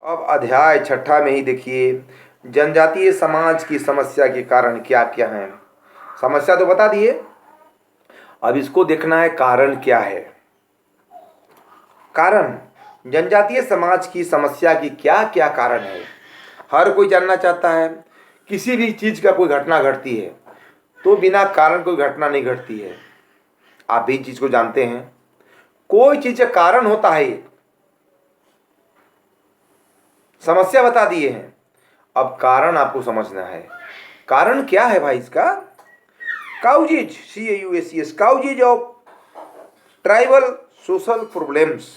अब अध्याय छठा में ही देखिए, जनजातीय समाज की समस्या के कारण क्या क्या हैं। समस्या तो बता दिए, अब इसको देखना है कारण क्या है। कारण, जनजातीय समाज की समस्या की क्या क्या कारण है। हर कोई जानना चाहता है। किसी भी चीज का कोई घटना घटती है तो बिना कारण कोई घटना नहीं घटती है। आप भी चीज को जानते हैं, कोई चीज का कारण होता है। समस्या बता दिए हैं, अब कारण आपको समझना है। कारण क्या है भाई इसका? Causes, CAUSES, causes of tribal social problems,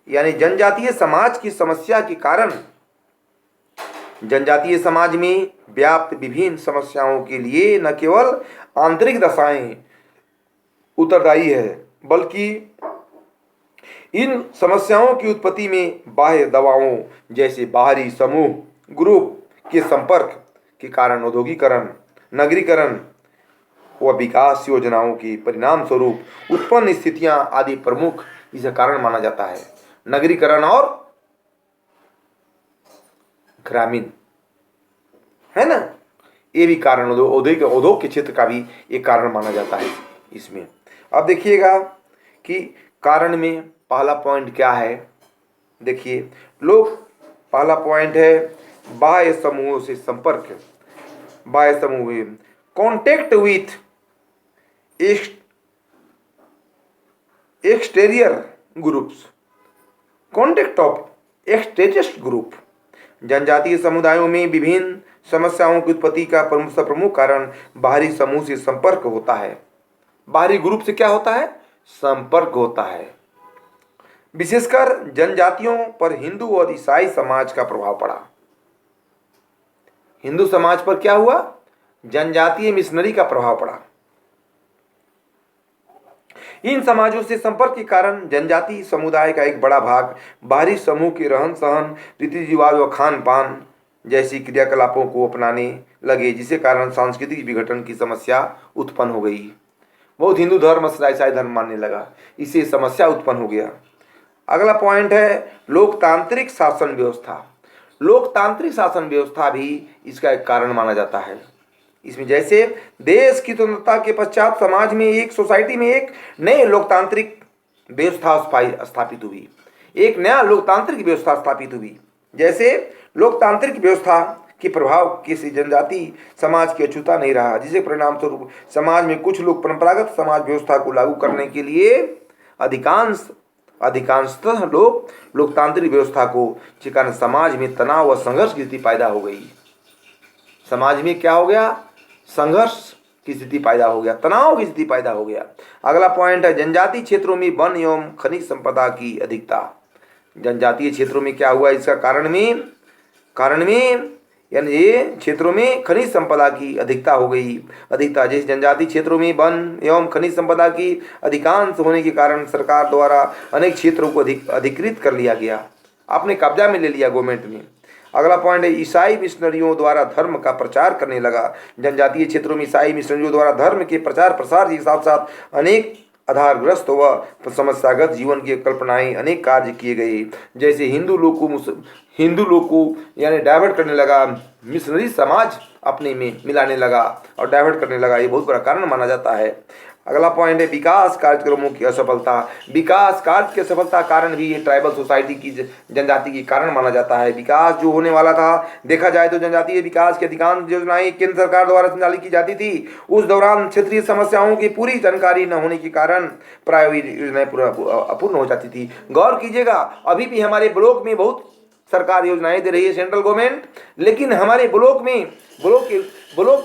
यानी जनजातीय समाज की समस्या के कारण। जनजातीय समाज में व्याप्त विभिन्न समस्याओं के लिए न केवल आंतरिक दशाएं उत्तरदायी है, बल्कि इन समस्याओं की उत्पत्ति में बाह्य दबावों जैसे बाहरी समूह ग्रुप के संपर्क के कारण औद्योगिकरण, नगरीकरण व विकास योजनाओं के परिणाम स्वरूप उत्पन्न स्थितियां आदि प्रमुख इसका कारण माना जाता है। नगरीकरण और ग्रामीण, है ना, ये भी कारण उद्योग के क्षेत्र का भी एक कारण माना जाता है इसमें। अब देखिएगा कि कारण में पहला पॉइंट क्या है। देखिए लोग, पहला पॉइंट है बाह्य समूहों से संपर्क। बाह्य समूह, contact with exterior groups, contact of exterior group. जनजातीय समुदायों में विभिन्न समस्याओं की उत्पत्ति का प्रमुख कारण बाहरी समूह से संपर्क होता है। बाहरी ग्रुप से क्या होता है? संपर्क होता है। विशेषकर जनजातियों पर हिंदू और ईसाई समाज का प्रभाव पड़ा। हिंदू समाज पर क्या हुआ? जनजातीय मिशनरी का प्रभाव पड़ा। इन समाजों से संपर्क के कारण जनजातीय समुदाय का एक बड़ा भाग बाहरी समूह के रहन सहन, रीति रिवाज व खान पान जैसी क्रियाकलापों को अपनाने लगे, जिसके कारण सांस्कृतिक विघटन की समस्या उत्पन्न हो गई। बहुत हिंदू धर्म ईसाई धर्म मानने लगा, इससे समस्या उत्पन्न हो गया। अगला पॉइंट है लोकतांत्रिक शासन व्यवस्था। लोकतांत्रिक शासन व्यवस्था भी इसका एक कारण माना जाता है। इसमें जैसे देश की स्वतंत्रता के पश्चात समाज में, एक सोसाइटी में एक नए लोकतांत्रिक व्यवस्था स्थापित हुई। एक नया लोकतांत्रिक व्यवस्था स्थापित हुई। जैसे लोकतांत्रिक व्यवस्था के प्रभाव किसी जनजाति समाज की अछूता नहीं रहा, जिसके परिणाम स्वरूप समाज में कुछ लोग परंपरागत समाज व्यवस्था को लागू करने के लिए अधिकांशतः लोग लोकतांत्रिक व्यवस्था को के कारण समाज में तनाव व संघर्ष की स्थिति पैदा हो गई। समाज में क्या हो गया? संघर्ष की स्थिति पैदा हो गया, तनाव की स्थिति पैदा हो गया। अगला पॉइंट है जनजातीय क्षेत्रों में वन एवं खनिज संपदा की अधिकता। जनजातीय क्षेत्रों में क्या हुआ? इसका कारण में यानी ये क्षेत्रों में खनिज संपदा की अधिकता हो गई। अधिकता, जैसे जनजातीय क्षेत्रों में वन एवं खनिज संपदा की अधिकांश होने के कारण सरकार द्वारा अनेक क्षेत्रों को अधिकृत कर लिया गया, अपने कब्जा में ले लिया गवर्नमेंट ने। अगला पॉइंट है ईसाई मिशनरियों द्वारा धर्म का प्रचार करने लगा। जनजातीय क्षेत्रों में ईसाई मिशनरियों द्वारा धर्म के प्रचार प्रसार के साथ साथ अनेक आधारग्रस्त व समस्यागत जीवन की कल्पनाएं अनेक कार्य किए गए। जैसे हिंदू लोग को यानी डाइवर्ट करने लगा, मिशनरी समाज अपने में मिलाने लगा और डाइवर्ट करने लगा, ये बहुत बड़ा कारण माना जाता है। अगला पॉइंट है विकास कार्यक्रमों की असफलता। विकास कार्य की असफलता कारण भी ये ट्राइबल सोसाइटी की जनजाति के कारण माना जाता है। विकास जो होने वाला था, देखा जाए तो जनजातीय विकास की अधिकांश योजनाएं केंद्र सरकार द्वारा संचालित की जाती थी। उस दौरान क्षेत्रीय समस्याओं की पूरी जानकारी न होने के कारण प्रायोगिक योजनाएं अपूर्ण हो जाती थी। गौर कीजिएगा, अभी भी हमारे ब्लॉक में बहुत सरकार योजनाएं दे रही है सेंट्रल गवर्नमेंट, लेकिन हमारे ब्लॉक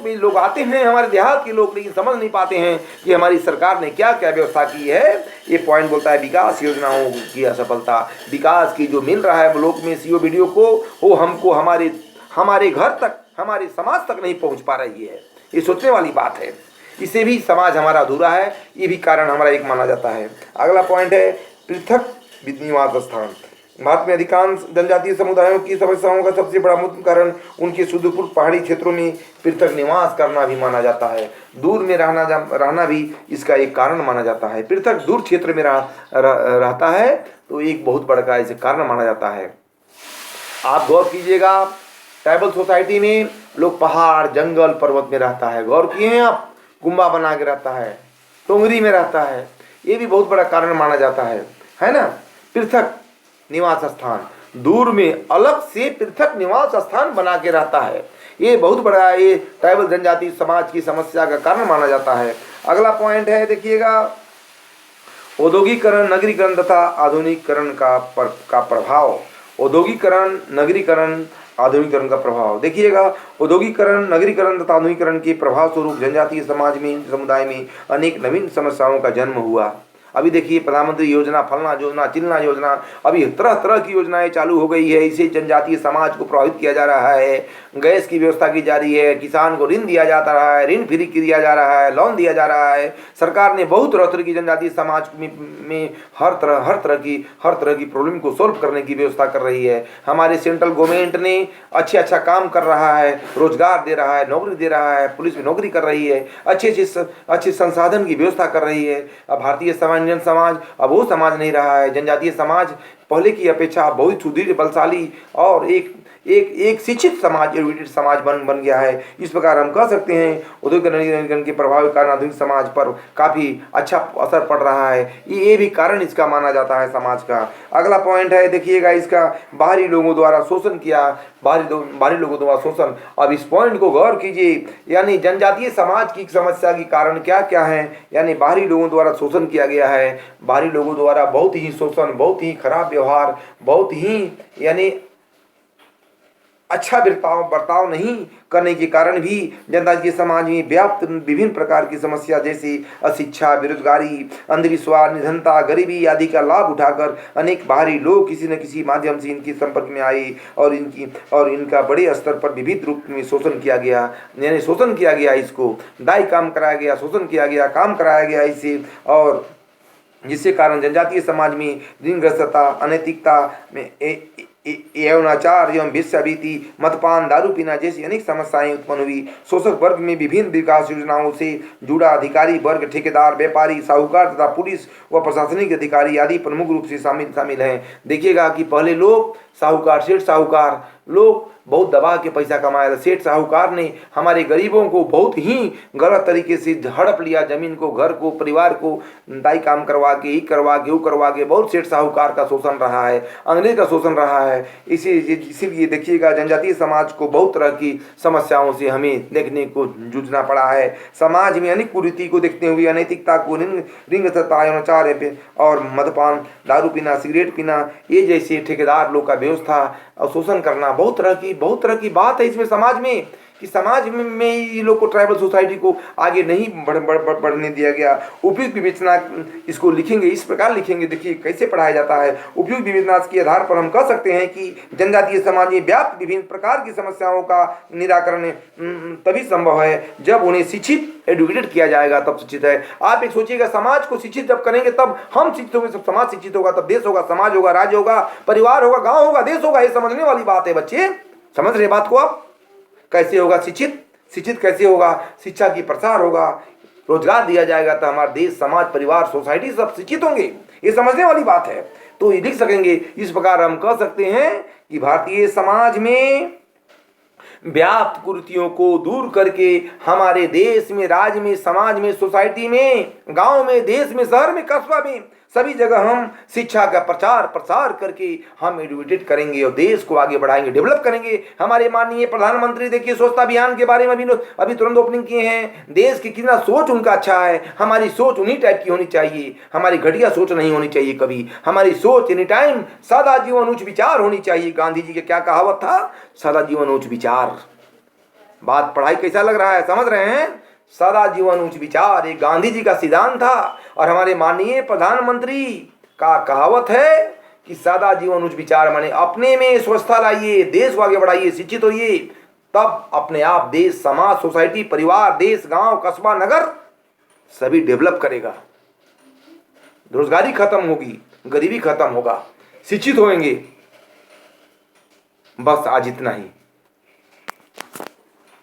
में लोग आते हैं, हमारे देहात के लोग, लेकिन समझ नहीं पाते हैं कि हमारी सरकार ने क्या क्या व्यवस्था की है। ये पॉइंट बोलता है विकास योजनाओं की असफलता। विकास की जो मिल रहा है ब्लॉक में सीओ वीडियो को, वो हमको हमारे घर तक, हमारे समाज तक नहीं पहुंच पा रही है। ये सोचने वाली बात है। इससे भी समाज हमारा अधूरा है, ये भी कारण हमारा एक माना जाता है। अगला पॉइंट है पृथक निवास स्थान। भारत में अधिकांश जनजातीय समुदायों की समस्याओं का सबसे बड़ा मुख्य कारण उनके सुदूर पहाड़ी क्षेत्रों में पृथक निवास करना भी माना जाता है। दूर में रहना भी इसका एक कारण माना जाता है। पृथक दूर क्षेत्र में रहता है तो एक बहुत बड़ा इसे कारण माना जाता है। आप गौर कीजिएगा, ट्राइबल सोसाइटी में लोग पहाड़ जंगल पर्वत में रहता है, गौर किए हैं आप, गुम्बा बना के रहता है, टोंगरी में रहता है, ये भी बहुत बड़ा कारण माना जाता है ना। पृथक निवास स्थान, दूर में अलग से पृथक निवास स्थान बना के रहता है, ये बहुत बड़ा ये ट्राइबल जनजाति समाज की समस्या का कारण माना जाता है। अगला पॉइंट है, देखिएगा, औद्योगिकरण नगरीकरण तथा आधुनिकीकरण का प्रभाव। औद्योगिकरण नगरीकरण आधुनिकीकरण का प्रभाव, देखिएगा, औद्योगिकरण नगरीकरण तथा आधुनिकीकरण के प्रभाव स्वरूप जनजातीय समाज में समुदाय में अनेक नवीन समस्याओं का जन्म हुआ। अभी देखिए, प्रधानमंत्री योजना, फलना योजना, चिलना योजना, अभी तरह तरह की योजनाएं चालू हो गई है, इससे जनजातीय समाज को प्रभावित किया जा रहा है। गैस की व्यवस्था की जा रही है, किसान को ऋण दिया जाता रहा है, ऋण फ्री दिया जा रहा है, लोन दिया जा रहा है। सरकार ने बहुत तरह की जनजातीय समाज में हर तरह की प्रॉब्लम को सोल्व करने की व्यवस्था कर रही है। हमारे सेंट्रल गवर्नमेंट ने अच्छा काम कर रहा है, रोजगार दे रहा है, नौकरी दे रहा है, पुलिस में नौकरी कर रही है, अच्छे संसाधन की व्यवस्था कर रही है। अब भारतीय इंडियन समाज अब वो समाज नहीं रहा है। जनजातीय समाज पहले की अपेक्षा बहुत सुदृढ़, बलशाली और एक शिक्षित समाज, एजुकेटेड समाज बन गया है। इस प्रकार हम कह सकते हैं औद्योगिकरण के प्रभाव के कारण आधुनिक समाज पर काफी अच्छा असर पड़ रहा है। ये भी कारण इसका माना जाता है समाज का। अगला पॉइंट है, देखिएगा, इसका बाहरी लोगों द्वारा शोषण किया, बाहरी लोगों द्वारा शोषण। अब इस पॉइंट को गौर कीजिए, यानी जनजातीय समाज की समस्या के कारण क्या क्या है, यानी बाहरी लोगों द्वारा शोषण किया गया है। बाहरी लोगों द्वारा बहुत ही शोषण, बहुत ही खराब व्यवहार, बहुत ही यानी अच्छा बर्ताव नहीं करने के कारण भी जनजातीय समाज में व्याप्त विभिन्न प्रकार की समस्या जैसे अशिक्षा, बेरोजगारी, अंधविश्वास, निधनता, गरीबी आदि का लाभ उठाकर अनेक बाहरी लोग किसी न किसी माध्यम से इनके संपर्क में आए और इनका बड़े स्तर पर विविध रूप में शोषण किया गया, यानी शोषण किया गया, इसको दाई काम कराया गया, शोषण किया गया, काम कराया गया इससे, और जिसके कारण जनजातीय समाज में ऋणग्रस्तता, अनैतिकता में यौनाचार एवं वेश्यावृत्ति, मदपान, दारू पीना जैसी अनेक समस्याएं उत्पन्न हुई। शोषक वर्ग में विभिन्न विकास योजनाओं से जुड़ा अधिकारी वर्ग, ठेकेदार, व्यापारी, साहूकार तथा पुलिस व प्रशासनिक अधिकारी आदि प्रमुख रूप से शामिल हैं। देखिएगा कि पहले लोग साहूकार, सेठ साहूकार लोग बहुत दबा के पैसा कमाया। सेठ साहूकार ने हमारे गरीबों को बहुत ही गलत तरीके से हड़प लिया, जमीन को, घर को, परिवार को दाई काम करवा के, वो करवा के बहुत सेठ साहूकार का शोषण रहा है, अंग्रेज का शोषण रहा है। इसीलिए देखिएगा जनजातीय समाज को बहुत तरह की समस्याओं से हमें देखने को जूझना पड़ा है। समाज में अनेक कुरीति को देखते हुए अनैतिकता को, ऋणग्रस्तता, यौनाचार और मदपान, दारू पीना, सिगरेट पीना, ये जैसे ठेकेदार लोग का व्यवस्था और शोषण करना, बहुत तरह की बात है इसमें समाज में, कि समाज में ये लोग को, ट्राइबल सोसाइटी को आगे नहीं बढ़ने दिया गया। उपयुक्त विवेचना इसको लिखेंगे, इस प्रकार लिखेंगे, देखिए कैसे पढ़ाया जाता है। उपयुक्त विवेचना के आधार पर हम कह सकते हैं कि जनजातीय समाज में व्याप्त विभिन्न प्रकार की समस्याओं का निराकरण तभी संभव है जब उन्हें शिक्षित, एडुकेटेड किया जाएगा, तब शिक्षित है। आप एक सोचिएगा, समाज को शिक्षित जब करेंगे तब हम शिक्षित होंगे, सब समाज शिक्षित होगा तब देश होगा, समाज होगा, राज्य होगा, परिवार होगा, गाँव होगा, देश होगा। ये समझने वाली बात है बच्चे, समझ रहे बात को आप? कैसे होगा शिक्षित कैसे होगा? शिक्षा की प्रसार होगा, रोजगार दिया जाएगा तो हमारा देश, समाज, परिवार, सोसाइटी सब शिक्षित होंगे। ये समझने वाली बात है, तो ये लिख सकेंगे। इस प्रकार हम कह सकते हैं कि भारतीय समाज में व्याप्त कुरीतियों को दूर करके हमारे देश में, राज्य में, समाज में, सोसाइटी में, गांव में, देश में, शहर में, कस्बा में, सभी जगह हम शिक्षा का प्रचार प्रसार करके हम एडुकेटेड करेंगे और देश को आगे बढ़ाएंगे, डेवलप करेंगे। हमारे माननीय प्रधानमंत्री देखिए स्वच्छता अभियान के बारे में अभी तुरंत ओपनिंग किए हैं। देश की कितना सोच उनका अच्छा है। हमारी सोच उन्हीं टाइप की होनी चाहिए, हमारी घटिया सोच नहीं होनी चाहिए कभी। हमारी सोच एनी टाइम सादा जीवन उच्च विचार होनी चाहिए। गांधी जी के क्या कहावत था? सादा जीवन उच्च विचार। बात पढ़ाई कैसा लग रहा है, समझ रहे हैं? सादा जीवन उच्च विचार, एक गांधी जी का सिद्धांत था और हमारे माननीय प्रधानमंत्री का कहावत है कि सादा जीवन उच्च विचार, माने अपने में स्वच्छता लाइए, देश को आगे बढ़ाइए, शिक्षित होइए, तब अपने आप देश, समाज, सोसाइटी, परिवार, देश, गांव, कस्बा, नगर सभी डेवलप करेगा। बेरोजगारी खत्म होगी, गरीबी खत्म होगा, शिक्षित होंगे। बस आज इतना ही।